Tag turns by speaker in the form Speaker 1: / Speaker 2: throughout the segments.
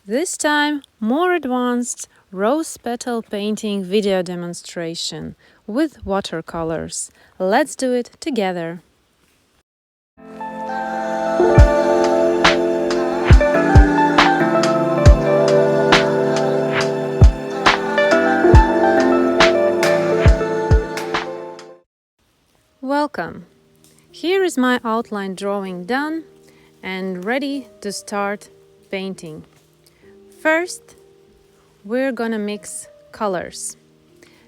Speaker 1: This time, more advanced rose petal painting video demonstration with watercolors. Let's do it together. Welcome. Here is my outline drawing done and ready to start painting. First, we're gonna mix colors.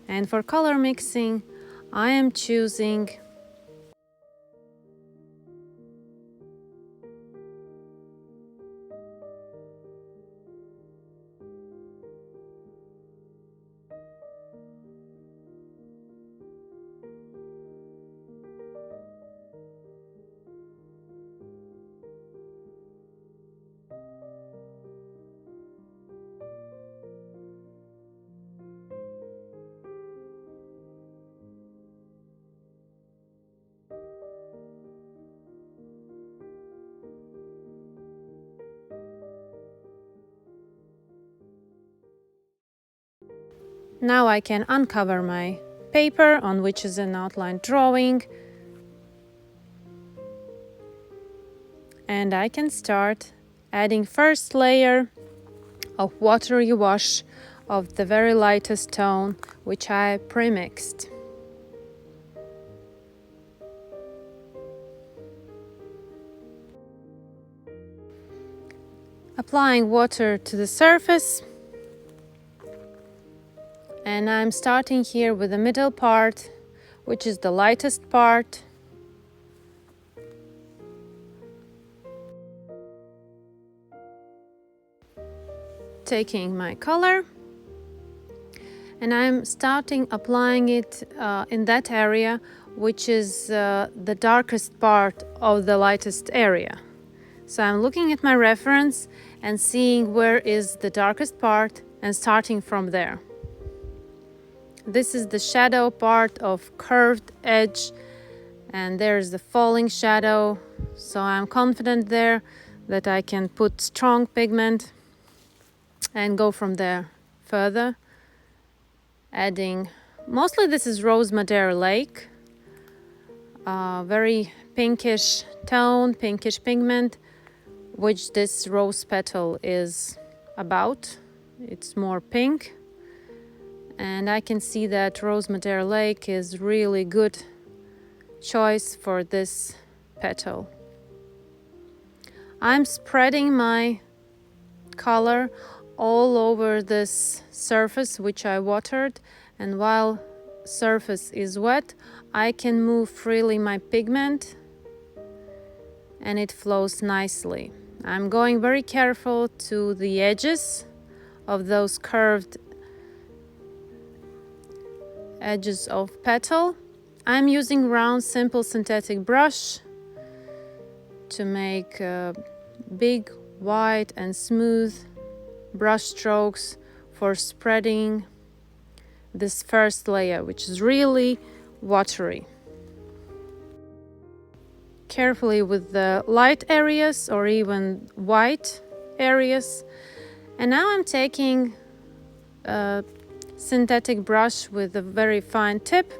Speaker 1: And for color mixing, I am choosing Now I can uncover my paper on which is an outline drawing, and I can start adding first layer of watery wash of the very lightest tone which I pre-mixed. Applying water to the surface, and I'm starting here with the middle part, which is the lightest part. Taking my color, and I'm starting applying it in that area, which is the darkest part of the lightest area. So I'm looking at my reference and seeing where is the darkest part and starting from there. This is the shadow part of curved edge, and there's the falling shadow. So I'm confident there that I can put strong pigment and go from there further, adding, mostly this is Rose Madera Lake, very pinkish tone, pinkish pigment, which this rose petal is about. It's more pink, and I can see that Rose Madera Lake is really good choice for this petal. I'm spreading my color all over this surface which I watered, and while surface is wet, I can move freely my pigment and it flows nicely. I'm going very careful to the edges of those curved edges of petal. I'm using round simple synthetic brush to make big, wide and smooth brush strokes for spreading this first layer, which is really watery. Carefully with the light areas or even white areas. And now I'm taking a synthetic brush with a very fine tip,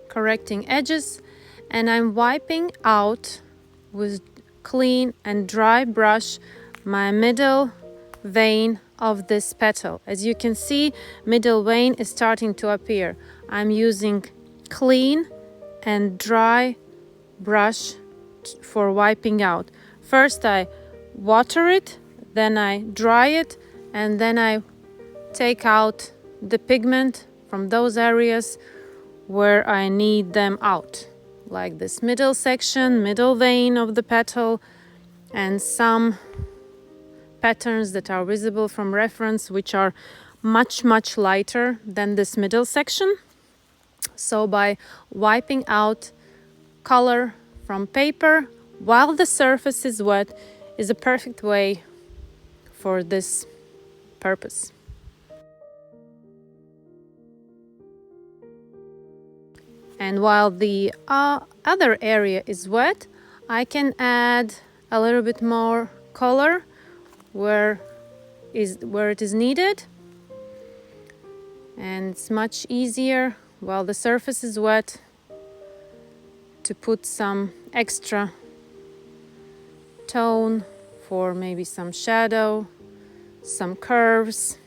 Speaker 1: correcting edges, and I'm wiping out with clean and dry brush my middle vein of this petal. As you can see, middle vein is starting to appear. I'm using clean and dry brush for wiping out. First I water it, then I dry it, and then I take out the pigment from those areas where I need them out, like this middle section, middle vein of the petal, and some patterns that are visible from reference which are much lighter than this middle section. So by wiping out color from paper while the surface is wet is a perfect way for this purpose. And while the other area is wet, I can add a little bit more color where it is needed, and it's much easier while the surface is wet to put some extra tone for maybe some shadow, some curves.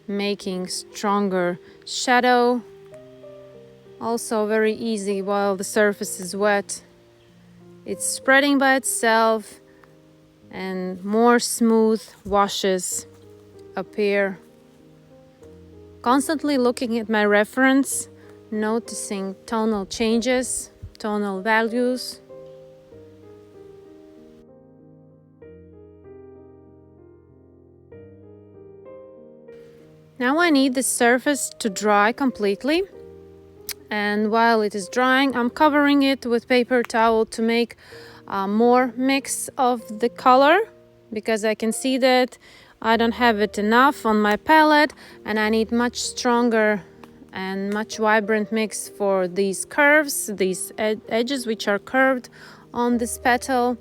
Speaker 1: Making stronger shadow, also very easy while the surface is wet. It's spreading by itself and more smooth washes appear. Constantly looking at my reference, noticing tonal changes, tonal values. Now I need the surface to dry completely, and while it is drying, I'm covering it with paper towel to make more mix of the color, because I can see that I don't have it enough on my palette and I need much stronger and much vibrant mix for these curves, these edges which are curved on this petal.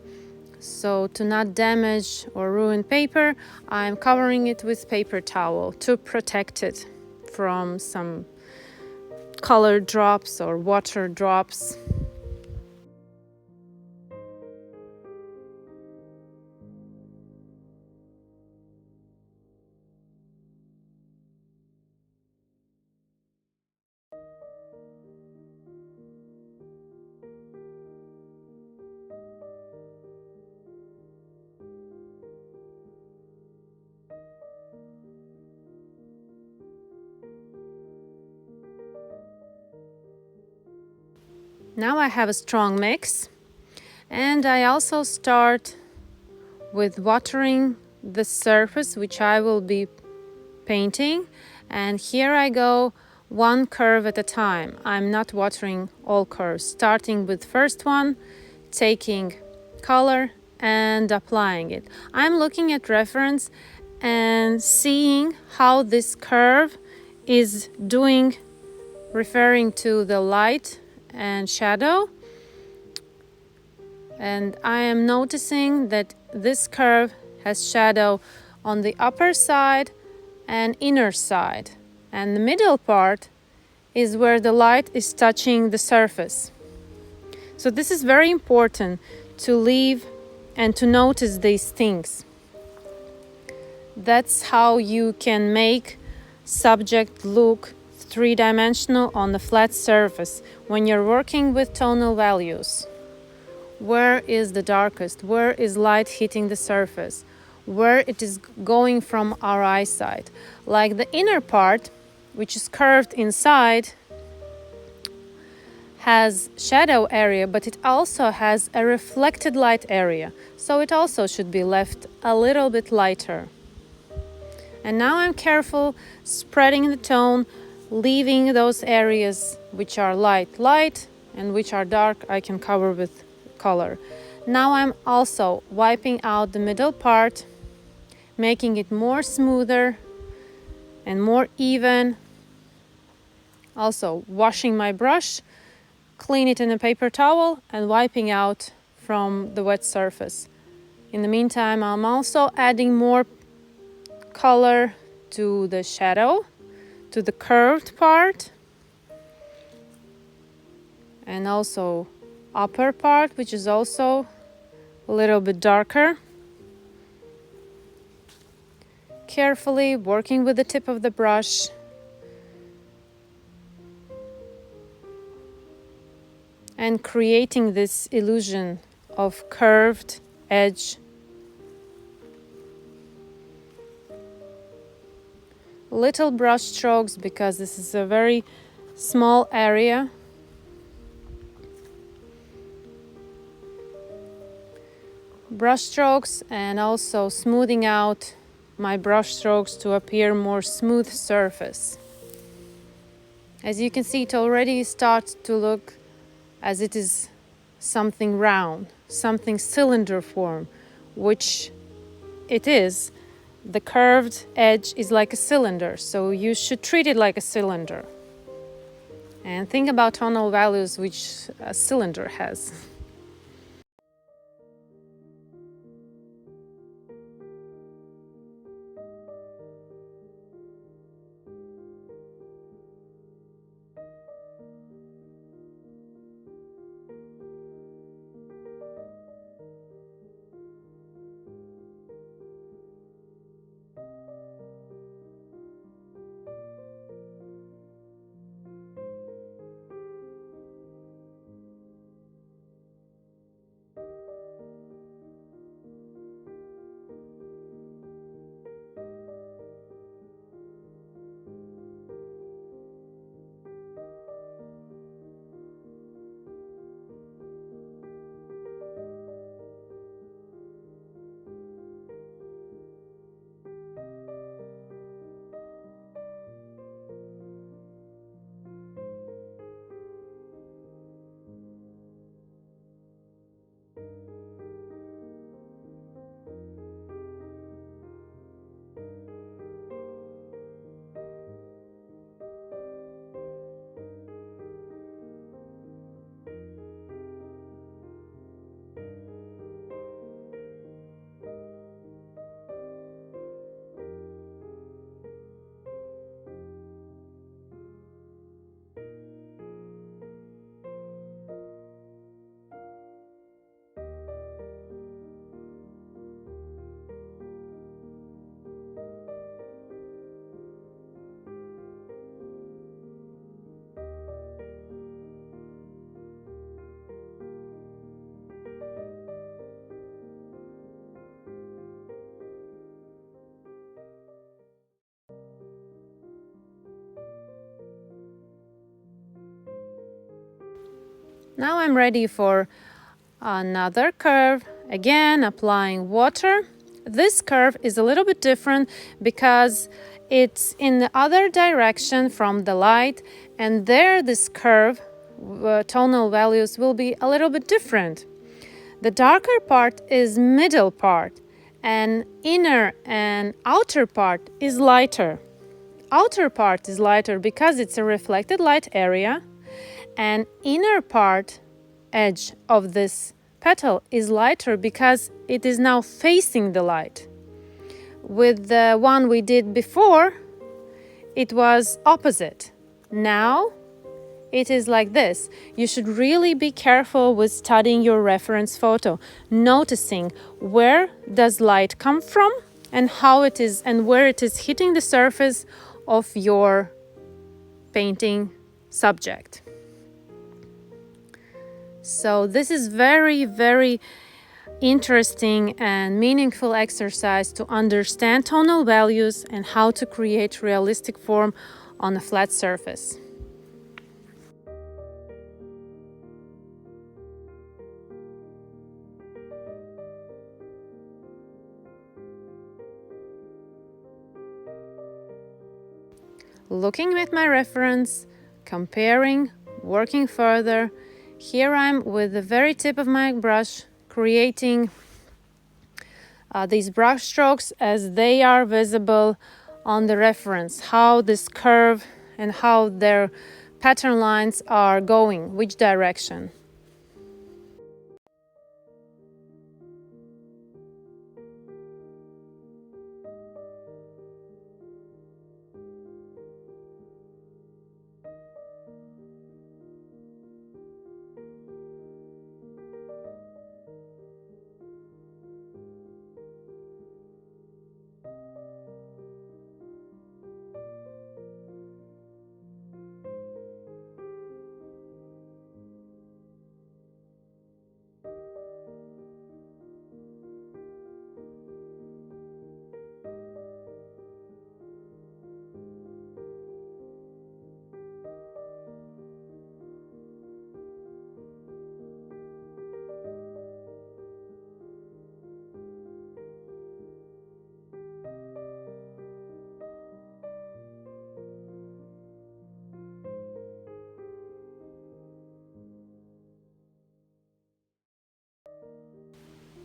Speaker 1: So to not damage or ruin paper, I'm covering it with paper towel to protect it from some color drops or water drops. Now I have a strong mix, and I also start with watering the surface which I will be painting, and here I go one curve at a time. I'm not watering all curves, starting with first one, taking color and applying it. I'm looking at reference and seeing how this curve is doing, referring to the light and shadow, and I am noticing that this curve has shadow on the upper side and inner side, and the middle part is where the light is touching the surface. So this is very important to leave and to notice these things. That's how you can make subject look three-dimensional on the flat surface when you're working with tonal values. Where is the darkest? Where is light hitting the surface? Where it is going from our eyesight? Like the inner part, which is curved inside, has shadow area, but it also has a reflected light area, so it also should be left a little bit lighter. And now I'm careful spreading the tone, leaving those areas which are light and which are dark I can cover with color. Now I'm also wiping out the middle part, making it more smoother and more even. Also washing my brush, clean it in a paper towel and wiping out from the wet surface. In the meantime, I'm also adding more color to the shadow, to the curved part, and also upper part, which is also a little bit darker. Carefully working with the tip of the brush, and creating this illusion of curved edge. Little brush strokes, because this is a very small area. Brush strokes, and also smoothing out my brush strokes to appear more smooth surface. As you can see, it already starts to look as it is something round, something cylinder form, which it is. The curved edge is like a cylinder, so you should treat it like a cylinder. and think about tonal values which a cylinder has. Now I'm ready for another curve. Again, applying water. This curve is a little bit different because it's in the other direction from the light, and there this curve, tonal values will be a little bit different. The darker part is middle part, and inner and outer part is lighter. Outer part is lighter because it's a reflected light area, and inner part edge of this petal is lighter because it is now facing the light. With the one we did before, it was opposite. Now it is like this. You should really be careful with studying your reference photo, noticing where does light come from and how it is and where it is hitting the surface of your painting subject. So this is very, very interesting and meaningful exercise to understand tonal values and how to create realistic form on a flat surface. Looking at my reference, comparing, working further. Here I'm with the very tip of my brush creating these brush strokes as they are visible on the reference, how this curve and how their pattern lines are going, which direction.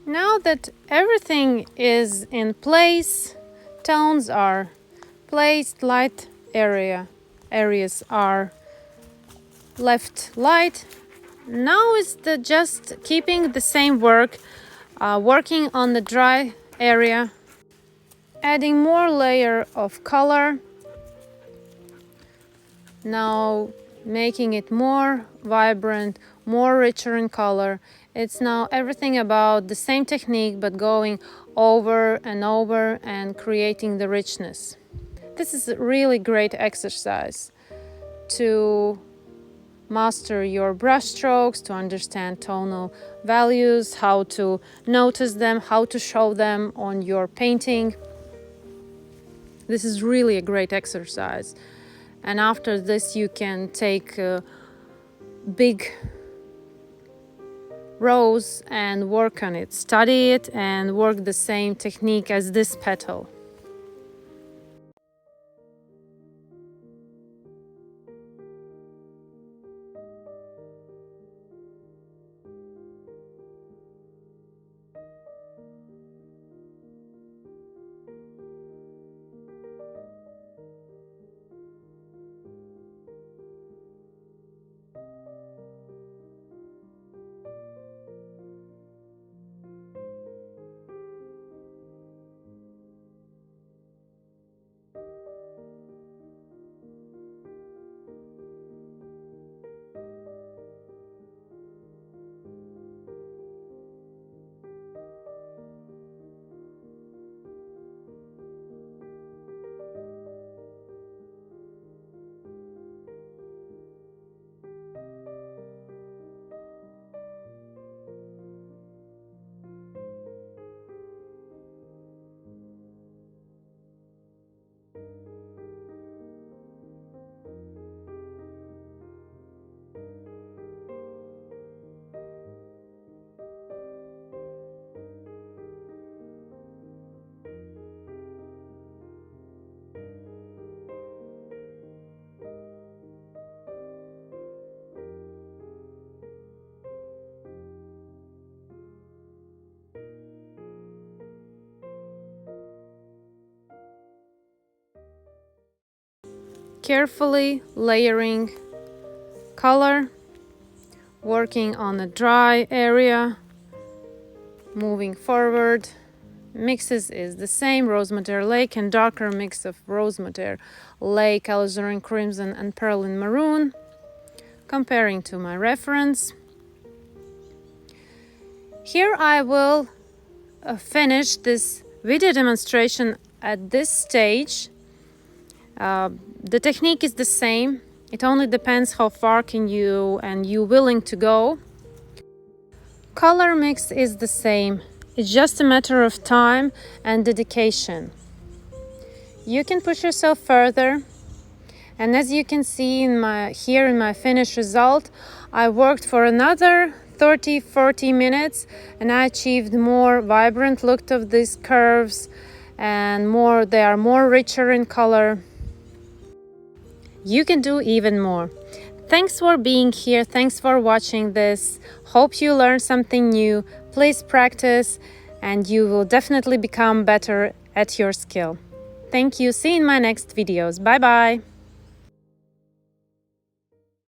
Speaker 1: Now that everything is in place, tones are placed, light areas are left light. Now is just keeping the same work, working on the dry area, adding more layer of color. Now making it more vibrant, more richer in color. It's now everything about the same technique, but going over and over and creating the richness. This is a really great exercise to master your brush strokes, to understand tonal values, how to notice them, how to show them on your painting. This is really a great exercise. And after this, you can take big rows and work on it, study it, and work the same technique as this petal. Carefully layering color, working on the dry area, moving forward. Mixes is the same, Rose Madder Lake and darker mix of Rose Madder Lake, Alizarin Crimson and Perylene Maroon. Comparing to my reference. Here I will finish this video demonstration at this stage. The technique is the same. It only depends how far can you willing to go. Color mix is the same. It's just a matter of time and dedication. You can push yourself further. And as you can see in my finished result, I worked for another 30-40 minutes and I achieved more vibrant look of these curves and they are more richer in color. You can do even more. Thanks for being here. Thanks for watching this. Hope you learned something new. Please practice and you will definitely become better at your skill. Thank you. See you in my next videos. Bye bye.